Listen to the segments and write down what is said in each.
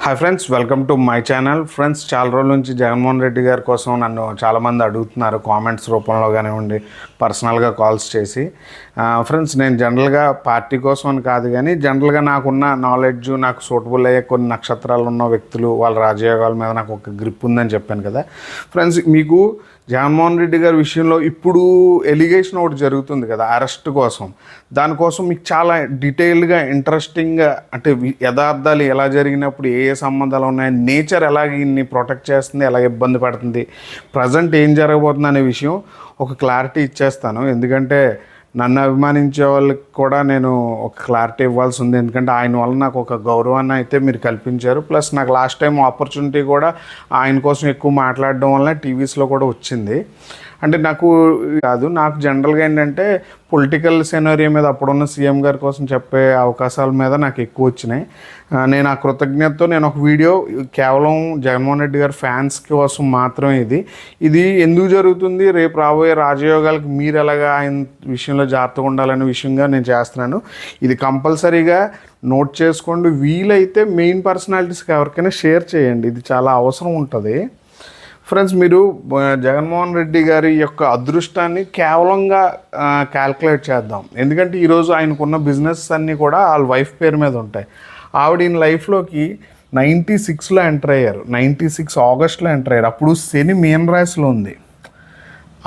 Hi friends, welcome to my channel. Friends, చాలా రోజుల నుంచి జగన్మోహన్ రెడ్డి గారి కోసం నన్ను చాలామంది అడుగుతున్నారు, కామెంట్స్ రూపంలో కానివ్వండి, పర్సనల్గా కాల్స్ చేసి. ఫ్రెండ్స్, నేను జనరల్గా పార్టీ కోసం అని కాదు, కానీ జనరల్గా నాకున్న నాలెడ్జ్, నాకు సూటబుల్ అయ్యే కొన్ని నక్షత్రాలు ఉన్న వ్యక్తులు, వాళ్ళ రాజయోగాల మీద నాకు ఒక గ్రిప్ ఉందని చెప్పాను కదా. ఫ్రెండ్స్, మీకు జగన్మోహన్ రెడ్డి గారి విషయంలో ఇప్పుడు ఎలిగేషన్ ఒకటి జరుగుతుంది కదా, అరెస్ట్ కోసం. దానికోసం మీకు చాలా డీటెయిల్గా, ఇంట్రెస్టింగ్గా, అంటే యథార్థాలు ఎలా జరిగినప్పుడు ఏ సంబంధాలు ఉన్నాయి, నేచర్ ఎలాగ ఇన్ని ప్రొటెక్ట్ చేస్తుంది, ఎలా ఇబ్బంది పడుతుంది, ప్రజెంట్ ఏం జరగబోతుంది అనే విషయం ఒక క్లారిటీ ఇచ్చేస్తాను. ఎందుకంటే నన్ను అభిమానించే వాళ్ళకి కూడా నేను ఒక క్లారిటీ ఇవ్వాల్సి ఉంది. ఎందుకంటే ఆయన వల్ల నాకు ఒక గౌరవాన్ని అయితే మీరు కల్పించారు. ప్లస్ నాకు లాస్ట్ టైం ఆపర్చునిటీ కూడా ఆయన కోసం ఎక్కువ మాట్లాడడం వల్ల టీవీస్లో కూడా వచ్చింది. అంటే నాకు జనరల్గా ఏంటంటే పొలిటికల్ సెనరియో మీద అప్పుడున్న సీఎం గారి కోసం చెప్పే అవకాశాల మీద నాకు ఎక్కువ వచ్చినాయి. నేను ఆ కృతజ్ఞతతో నేను ఒక వీడియో కేవలం జగన్మోహన్ రెడ్డి గారి ఫ్యాన్స్ కోసం మాత్రమే ఇది ఎందుకు జరుగుతుంది, రేపు రాబోయే రాజయోగాలకు మీరు ఎలాగా ఆయన విషయంలో జాగ్రత్తగా ఉండాలనే విషయంగా నేను చేస్తున్నాను. ఇది కంపల్సరీగా నోట్ చేసుకోండి. వీలైతే మెయిన్ పర్సనాలిటీస్కి ఎవరికైనా షేర్ చేయండి, ఇది చాలా అవసరం ఉంటుంది. ఫ్రెండ్స్, మీరు జగన్మోహన్ రెడ్డి గారి యొక్క అదృష్టాన్ని కేవలంగా క్యాల్కులేట్ చేద్దాం. ఎందుకంటే ఈరోజు ఆయనకున్న బిజినెస్ అన్నీ కూడా వాళ్ళ వైఫ్ పేరు మీద ఉంటాయి. ఆవిడ ఈయన లైఫ్లోకి 96లో ఎంటర్ అయ్యారు. 96 ఆగస్ట్లో ఎంటర్ అయ్యారు. అప్పుడు శని మీన రాశిలో ఉంది.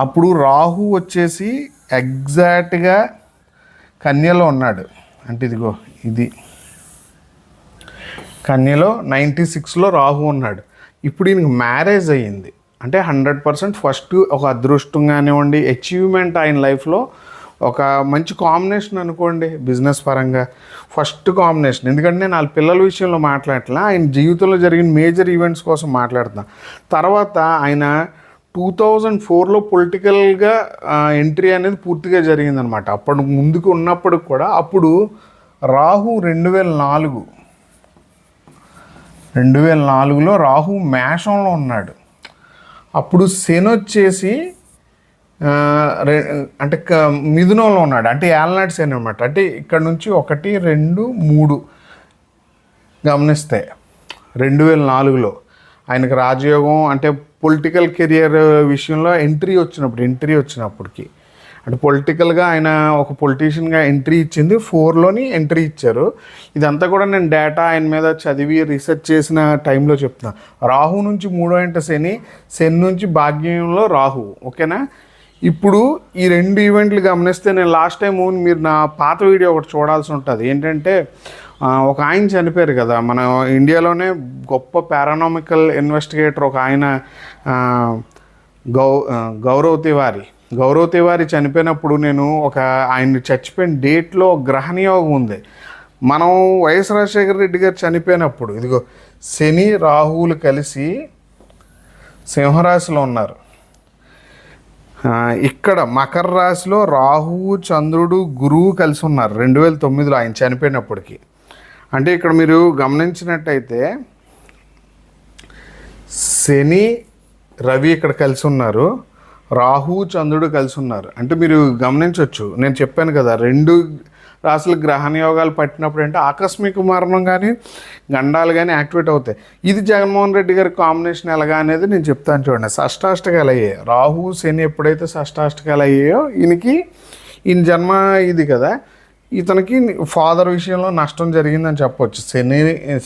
అప్పుడు రాహు వచ్చేసి ఎగ్జాక్ట్గా కన్యలో ఉన్నాడు. అంటే ఇదిగో ఇది కన్యలో 96లో రాహు ఉన్నాడు. ఇప్పుడు ఈయనకి మ్యారేజ్ అయ్యింది. అంటే 100% ఫస్ట్ ఒక అదృష్టం కానివ్వండి, అచీవ్మెంట్ ఆయన లైఫ్లో ఒక మంచి కాంబినేషన్ అనుకోండి. బిజినెస్ పరంగా ఫస్ట్ కాంబినేషన్. ఎందుకంటే నేను వాళ్ళ పిల్లల విషయంలో మాట్లాడట్లా, ఆయన జీవితంలో జరిగిన మేజర్ ఈవెంట్స్ కోసం మాట్లాడుతున్నాను. తర్వాత ఆయన 2004లో పొలిటికల్గా ఎంట్రీ అనేది పూర్తిగా జరిగిందనమాట. అప్పటి ముందుకు ఉన్నప్పుడు కూడా అప్పుడు రాహు 2004లో రాహు మేషంలో ఉన్నాడు. అప్పుడు శని వచ్చేసి అంటే మిథునంలో ఉన్నాడు. అంటే ఏలనాటి శని అనమాట. అంటే ఇక్కడ నుంచి 1, 2, 3 గమనిస్తే 2004లో ఆయనకు రాజయోగం, అంటే పొలిటికల్ కెరియర్ విషయంలో ఎంట్రీ వచ్చినప్పటికి, అంటే పొలిటికల్గా ఆయన ఒక పొలిటీషియన్గా ఎంట్రీ ఇచ్చింది 4లోని ఎంట్రీ ఇచ్చారు. ఇదంతా కూడా నేను డేటా ఆయన మీద చదివి రీసెర్చ్ చేసిన టైంలో చెప్తున్నాను. రాహు నుంచి 3వ ఇంట శని నుంచి భాగ్యంలో రాహు. ఓకేనా? ఇప్పుడు ఈ 2 ఈవెంట్లు గమనిస్తే, నేను లాస్ట్ టైం మీరు నా పాత వీడియో ఒకటి చూడాల్సి ఉంటుంది. ఏంటంటే ఒక ఆయన చనిపోయారు కదా మన ఇండియాలోనే గొప్ప పారానామికల్ ఇన్వెస్టిగేటర్ ఒక ఆయన, గౌరవ్ తివారీ చనిపోయినప్పుడు నేను ఆయన చచ్చిపోయిన డేట్లో గ్రహణయోగం ఉంది. మనం వైఎస్ రాజశేఖర రెడ్డి గారు చనిపోయినప్పుడు ఇదిగో శని రాహువులు కలిసి సింహరాశిలో ఉన్నారు. ఇక్కడ మకర రాశిలో రాహువు, చంద్రుడు, గురువు కలిసి ఉన్నారు 2009లో ఆయన చనిపోయినప్పటికీ. అంటే ఇక్కడ మీరు గమనించినట్టయితే శని, రవి ఇక్కడ కలిసి ఉన్నారు, రాహు, చంద్రుడు కలిసి ఉన్నారు. అంటే మీరు గమనించవచ్చు, నేను చెప్పాను కదా 2 రాశులు గ్రహణ యోగాలు పట్టినప్పుడు అంటే ఆకస్మిక మరణం కానీ, గండాలు కానీ యాక్టివేట్ అవుతాయి. ఇది జగన్మోహన్ రెడ్డి గారి కాంబినేషన్ ఎలాగా అనేది నేను చెప్తాను చూడండి. షష్టాష్టకాలు అయ్యాయి. రాహు, శని ఎప్పుడైతే షష్టాష్టకాలు అయ్యాయో ఈయన జన్మ ఇది కదా, ఇతనికి ఫాదర్ విషయంలో నష్టం జరిగిందని చెప్పవచ్చు.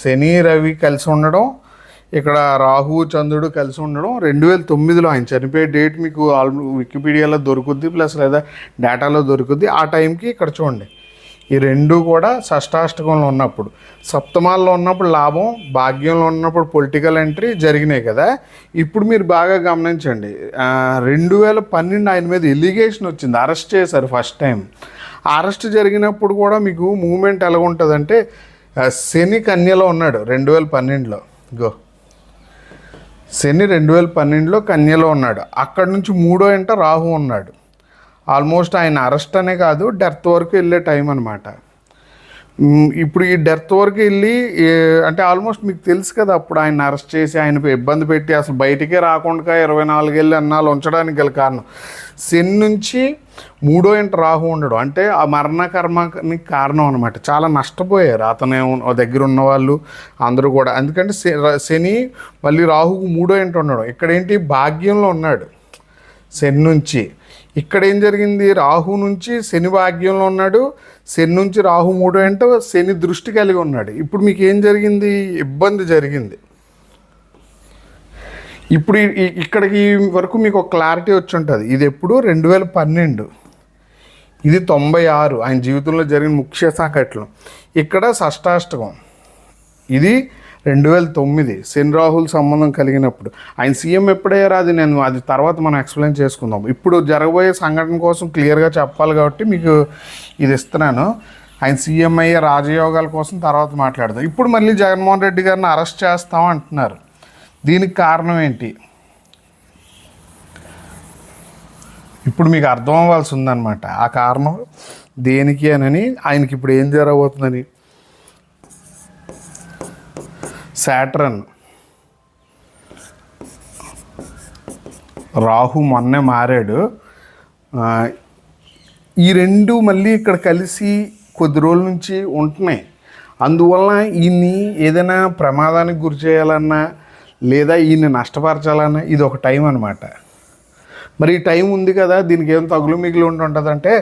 శని రవి కలిసి ఉండడం, ఇక్కడ రాహు, చంద్రుడు కలిసి ఉండడం 2009లో ఆయన చనిపోయే డేట్ మీకు వికీపీడియాలో దొరుకుద్ది, ప్లస్ లేదా డేటాలో దొరుకుద్ది. ఆ టైంకి ఇక్కడ చూడండి, ఈ 2 కూడా షష్టాష్టకంలో ఉన్నప్పుడు, సప్తమాల్లో ఉన్నప్పుడు లాభం, భాగ్యంలో ఉన్నప్పుడు పొలిటికల్ ఎంట్రీ జరిగినాయి కదా. ఇప్పుడు మీరు బాగా గమనించండి, 2012 ఆయన మీద ఎలిగేషన్ వచ్చింది, అరెస్ట్ చేశారు ఫస్ట్ టైం. అరెస్ట్ జరిగినప్పుడు కూడా మీకు మూమెంట్ ఎలా ఉంటుందంటే, శని కన్యలో ఉన్నాడు 2012లో. శని 2012లో కన్యలో ఉన్నాడు. అక్కడి నుంచి 3వ ఇంట రాహు ఉన్నాడు. ఆల్మోస్ట్ ఆయన అరెస్ట్ అనే కాదు, డెత్ వరకు వెళ్ళే టైం అనమాట. ఇప్పుడు ఈ డెత్ వరకు వెళ్ళి అంటే ఆల్మోస్ట్ మీకు తెలుసు కదా, అప్పుడు ఆయన అరెస్ట్ చేసి ఆయన ఇబ్బంది పెట్టి అసలు బయటికే రాకుండా 24 ఏళ్ళు అన్నాళ్ళు ఉంచడానికి గల కారణం శని నుంచి 3వ ఇంట రాహు ఉండడం, అంటే ఆ మరణకర్మకి కారణం అనమాట. చాలా నష్టపోయారు అతను దగ్గర ఉన్న వాళ్ళు అందరూ కూడా. ఎందుకంటే శని మళ్ళీ రాహుకు 3వ ఇంట ఉండడం, ఇక్కడేంటి భాగ్యంలో ఉన్నాడు శని నుంచి. ఇక్కడ ఏం జరిగింది, రాహు నుంచి శని భాగ్యంలో ఉన్నాడు, శని నుంచి రాహు 3వ ఇంట శని దృష్టి కలిగి ఉన్నాడు. ఇప్పుడు మీకు ఏం జరిగింది, ఇబ్బంది జరిగింది. ఇప్పుడు ఇక్కడికి వరకు మీకు ఒక క్లారిటీ వచ్చి ఉంటుంది. ఇది ఎప్పుడు 2012, ఇది 96 ఆయన జీవితంలో జరిగిన ముఖ్య సంఘటనలు. ఇక్కడ షష్టాష్టకం, ఇది 2009 శని రాహుల్ సంబంధం కలిగినప్పుడు. ఆయన సీఎం ఎప్పుడయ్యారో అది తర్వాత మనం ఎక్స్ప్లెయిన్ చేసుకుందాం. ఇప్పుడు జరగబోయే సంఘటన కోసం క్లియర్గా చెప్పాలి కాబట్టి మీకు ఇది ఇస్తున్నాను. ఆయన సీఎం అయ్యే రాజయోగాల కోసం తర్వాత మాట్లాడదాం. ఇప్పుడు మళ్ళీ జగన్మోహన్ రెడ్డి గారిని అరెస్ట్ చేస్తాం అంటున్నారు. దీనికి కారణం ఏంటి ఇప్పుడు మీకు అర్థం అవ్వాల్సి ఉందన్నమాట. ఆ కారణం దేనికి అని, ఆయనకి ఇప్పుడు ఏం జరగబోతుందని. సాటర్న్ రాహు మొన్నే మారాడు. ఈ రెండు మళ్ళీ ఇక్కడ కలిసి కొద్ది రోజుల నుంచి ఉంటున్నాయి. అందువలన ఈయన్ని ఏదైనా ప్రమాదానికి గురి చేయాలన్నా లేదా ఈయన్ని నష్టపరచాలన్నా ఇది ఒక టైం అనమాట. మరి ఈ టైం ఉంది కదా, దీనికి ఏం తగులు మిగిలి ఉంటుందంటే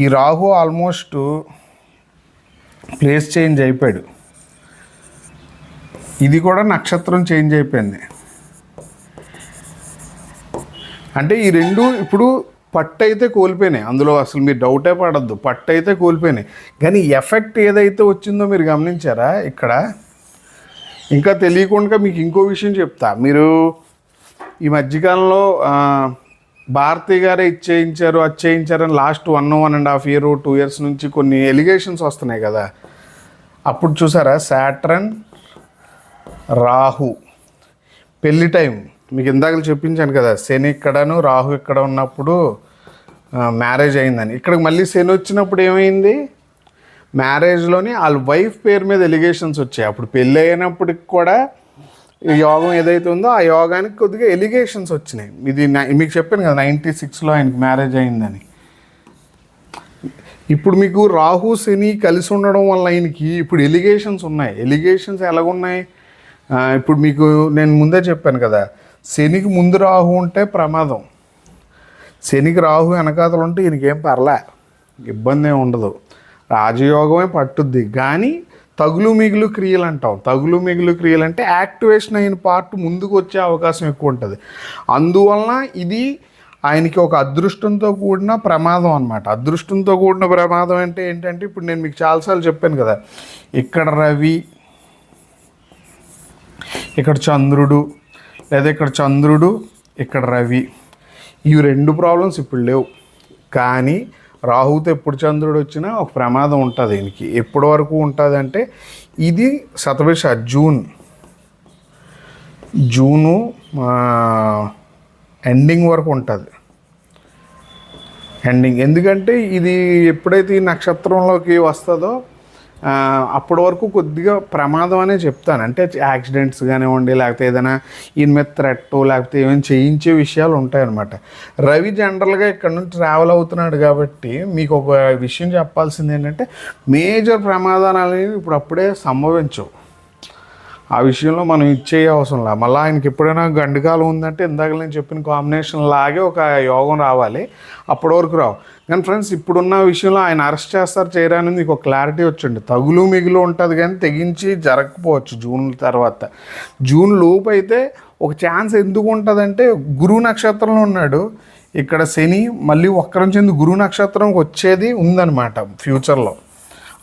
ఈ రాహు ఆల్మోస్ట్ ప్లేస్ చేంజ్ అయిపోయాడు. ఇది కూడా నక్షత్రం చేంజ్ అయిపోయింది. అంటే ఈ రెండు ఇప్పుడు పట్టు అయితే కోల్పోయినాయి, అందులో అసలు మీరు డౌటే పడద్దు, పట్టు అయితే కోల్పోయినాయి. కానీ ఎఫెక్ట్ ఏదైతే వచ్చిందో మీరు గమనించారా ఇక్కడ. ఇంకా తెలియకుండా మీకు ఇంకో విషయం చెప్తా. మీరు ఈ మధ్యకాలంలో భారతి గారే ఇచ్చేయించారు అది చేయించారని లాస్ట్ 1.5 year 2 years నుంచి కొన్ని ఎలిగేషన్స్ వస్తున్నాయి కదా. అప్పుడు చూసారా సాటర్న్ రాహు పెళ్లి టైం మీకు ఇందాక చెప్పించాను కదా, శని ఇక్కడను రాహు ఇక్కడ ఉన్నప్పుడు మ్యారేజ్ అయిందని. ఇక్కడికి మళ్ళీ శని వచ్చినప్పుడు ఏమైంది, మ్యారేజ్లోని వాళ్ళ వైఫ్ పేరు మీద ఎలిగేషన్స్ వచ్చాయి. అప్పుడు పెళ్ళి అయినప్పటికి కూడా యోగం ఏదైతే ఉందో ఆ యోగానికి కొద్దిగా ఎలిగేషన్స్ వచ్చినాయి. ఇది మీకు చెప్పాను కదా 96లో ఆయనకి మ్యారేజ్ అయిందని. ఇప్పుడు మీకు రాహు శని కలిసి ఉండడం వల్ల ఆయనకి ఇప్పుడు ఎలిగేషన్స్ ఉన్నాయి. ఎలిగేషన్స్ ఎలాగున్నాయి, ఇప్పుడు మీకు నేను ముందే చెప్పాను కదా, శనికి ముందు రాహు ఉంటే ప్రమాదం, శనికి రాహు వెనకాతలు ఉంటే ఈయనకేం పర్లే, ఇబ్బంది ఏమి ఉండదు, రాజయోగమే పట్టుద్ది. కానీ తగులు మిగులు క్రియలు అంటాం. తగులు మిగులు క్రియలు అంటే యాక్టివేషన్ అయిన పార్ట్ ముందుకు వచ్చే అవకాశం ఎక్కువ ఉంటుంది. అందువలన ఇది ఆయనకి ఒక అదృష్టంతో కూడిన ప్రమాదం అనమాట. అదృష్టంతో కూడిన ప్రమాదం అంటే ఏంటంటే ఇప్పుడు నేను మీకు చాలాసార్లు చెప్పాను కదా, ఇక్కడ రవి, ఇక్కడ చంద్రుడు, లేదా ఇక్కడ చంద్రుడు ఇక్కడ రవి, ఇవి రెండు ప్రాబ్లమ్స్ ఇప్పుడు లేవు. కానీ రాహుతో ఎప్పుడు చంద్రుడు వచ్చినా ఒక ప్రమాదం ఉంటుంది దీనికి. ఎప్పటి వరకు ఉంటుంది అంటే ఇది శతభిష జూను ఎండింగ్ వరకు ఉంటుంది. ఎండింగ్ ఎందుకంటే ఇది ఎప్పుడైతే ఈ నక్షత్రంలోకి వస్తుందో అప్పటి వరకు కొద్దిగా ప్రమాదం అనే చెప్తాను. అంటే యాక్సిడెంట్స్ కానివ్వండి, లేకపోతే ఏదైనా ఈయన మీద థ్రెట్, లేకపోతే ఏమైనా చేయించే విషయాలు ఉంటాయన్నమాట. రవి జనరల్గా ఇక్కడ నుంచి ట్రావెల్ అవుతున్నాడు కాబట్టి మీకు ఒక విషయం చెప్పాల్సింది ఏంటంటే మేజర్ ప్రమాదాలు అనేవి ఇప్పుడు అప్పుడే సంభవించవు. ఆ విషయంలో మనం ఇచ్చే అవసరం లేదు. మళ్ళీ ఆయనకి ఎప్పుడైనా గండుకాలం ఉందంటే ఇందాక నేను చెప్పిన కాంబినేషన్ లాగే ఒక యోగం రావాలి, అప్పటి వరకు రావు. కానీ ఫ్రెండ్స్ ఇప్పుడున్న విషయంలో ఆయన అరెస్ట్ చేస్తారు చేయడానికి మీకు ఒక క్లారిటీ వచ్చింది. తగులు మిగులు ఉంటుంది కానీ తెగించి జరగకపోవచ్చు జూన్ తర్వాత. జూన్ లోపు అయితే ఒక ఛాన్స్ ఎందుకు ఉంటుందంటే గురువు నక్షత్రంలో ఉన్నాడు, ఇక్కడ శని మళ్ళీ వక్రం చెంది గురువు నక్షత్రంకి వచ్చేది ఉందన్నమాట ఫ్యూచర్లో.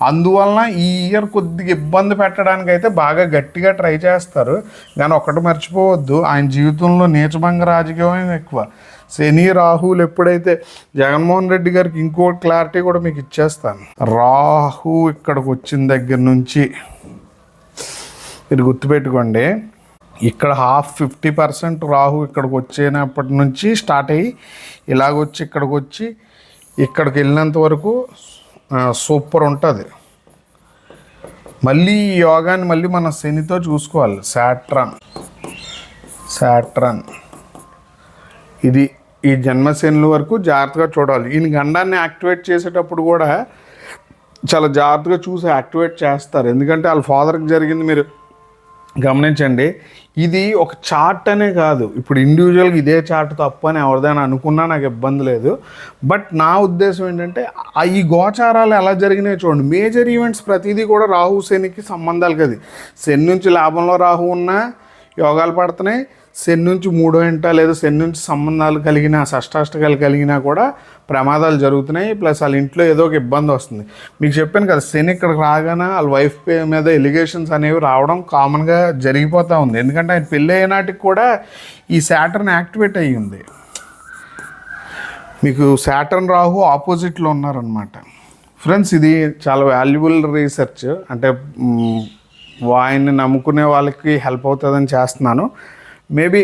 అందువలన ఈ ఇయర్ కొద్దిగా ఇబ్బంది పెట్టడానికి అయితే బాగా గట్టిగా ట్రై చేస్తారు. కానీ ఒక్కటి మర్చిపోవద్దు, ఆయన జీవితంలో నీచభంగ రాజకీయం ఎక్కువ. శని రాహులు ఎప్పుడైతే జగన్మోహన్ రెడ్డి గారికి ఇంకో క్లారిటీ కూడా మీకు ఇచ్చేస్తాను. రాహు ఇక్కడికి వచ్చిన దగ్గర నుంచి మీరు గుర్తుపెట్టుకోండి, ఇక్కడ 50% రాహు ఇక్కడికి వచ్చేటప్పటి నుంచి స్టార్ట్ అయ్యి ఇలాగొచ్చి ఇక్కడికి వచ్చి ఇక్కడికి వెళ్ళినంత వరకు సూపర్ ఉంటుంది. మళ్ళీ ఈ యోగాన్ని మళ్ళీ మన శనితో చూసుకోవాలి. సాట్రన్ ఇది ఈ జన్మశనుల వరకు జాగ్రత్తగా చూడాలి. ఈయన గండాన్ని యాక్టివేట్ చేసేటప్పుడు కూడా చాలా జాగ్రత్తగా చూసి యాక్టివేట్ చేస్తారు, ఎందుకంటే వాళ్ళ ఫాదర్కి జరిగింది మీరు గమనించండి. ఇది ఒక చార్ట్ అనే కాదు, ఇప్పుడు ఇండివిజువల్గా ఇదే చార్ట్ తప్పు అని ఎవరిదైనా అనుకున్నా నాకు ఇబ్బంది లేదు. బట్ నా ఉద్దేశం ఏంటంటే ఈ గోచారాలు ఎలా జరిగినాయి చూడండి. మేజర్ ఈవెంట్స్ ప్రతిదీ కూడా రాహు శనికి సంబంధాలు కదా. శని నుంచి లాభంలో రాహు ఉన్నా యోగాలు పడుతున్నాయి, శని నుంచి మూడో ఇంట లేదా శని నుంచి సంబంధాలు కలిగిన షష్టాష్టకాలు కలిగినా కూడా ప్రమాదాలు జరుగుతున్నాయి. ప్లస్ వాళ్ళ ఇంట్లో ఏదో ఒక ఇబ్బంది వస్తుంది. మీకు చెప్పాను కదా, శని ఇక్కడికి రాగానే వాళ్ళ వైఫ్ మీద ఎలిగేషన్స్ అనేవి రావడం కామన్గా జరిగిపోతూ ఉంది. ఎందుకంటే ఆయన పెళ్ళి అయినాటికి కూడా ఈ సాటర్న్ యాక్టివేట్ అయ్యి ఉంది. మీకు సాటర్న్ రాహు ఆపోజిట్లో ఉన్నారనమాట. ఫ్రెండ్స్, ఇది చాలా వాల్యుబుల్ రీసెర్చ్, అంటే ఆయన్ని నమ్ముకునే వాళ్ళకి హెల్ప్ అవుతుందని చేస్తున్నాను. మేబీ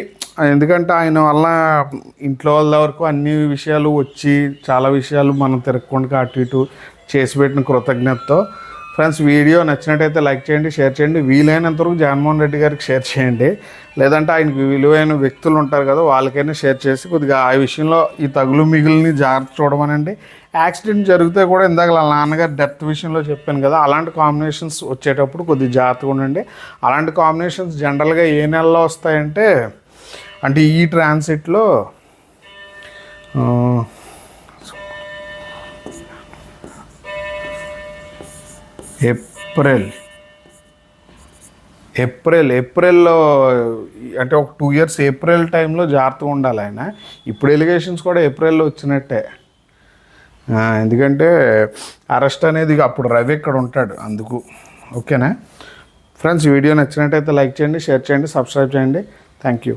ఎందుకంటే ఆయన వల్ల ఇంట్లో వాళ్ళ వరకు అన్ని విషయాలు వచ్చి చాలా విషయాలు మనం తిరగకుండా అటు ఇటు చేసి పెట్టిన కృతజ్ఞతతో. ఫ్రెండ్స్, వీడియో నచ్చినట్టయితే లైక్ చేయండి, షేర్ చేయండి. వీలైనంతవరకు జగన్మోహన్ రెడ్డి గారికి షేర్ చేయండి, లేదంటే ఆయనకి విలువైన వ్యక్తులు ఉంటారు కదా వాళ్ళకైనా షేర్ చేసి కొద్దిగా ఆ విషయంలో ఈ తగులు మిగులుని జాగ్రత్త చూడమనండి. యాక్సిడెంట్ జరిగితే కూడా ఇందాక వాళ్ళ నాన్నగారు డెత్ విషయంలో చెప్పాను కదా, అలాంటి కాంబినేషన్స్ వచ్చేటప్పుడు కొద్దిగా జాగ్రత్తగా ఉండండి. అలాంటి కాంబినేషన్స్ జనరల్గా ఏ నెలలో వస్తాయంటే, అంటే ఈ ట్రాన్సిట్లో ఏప్రిల్లో అంటే ఒక 2 years ఏప్రిల్ టైంలో జాగ్రత్తగా ఉండాలి ఆయన. ఇప్పుడు ఎలిగేషన్స్ కూడా ఏప్రిల్లో వచ్చినట్టే, ఎందుకంటే అరెస్ట్ అనేది అప్పుడు రవి ఇక్కడ ఉంటాడు అందుకు. ఓకేనా ఫ్రెండ్స్, వీడియో నచ్చినట్టయితే లైక్ చేయండి, షేర్ చేయండి, సబ్స్క్రైబ్ చేయండి. Thank you.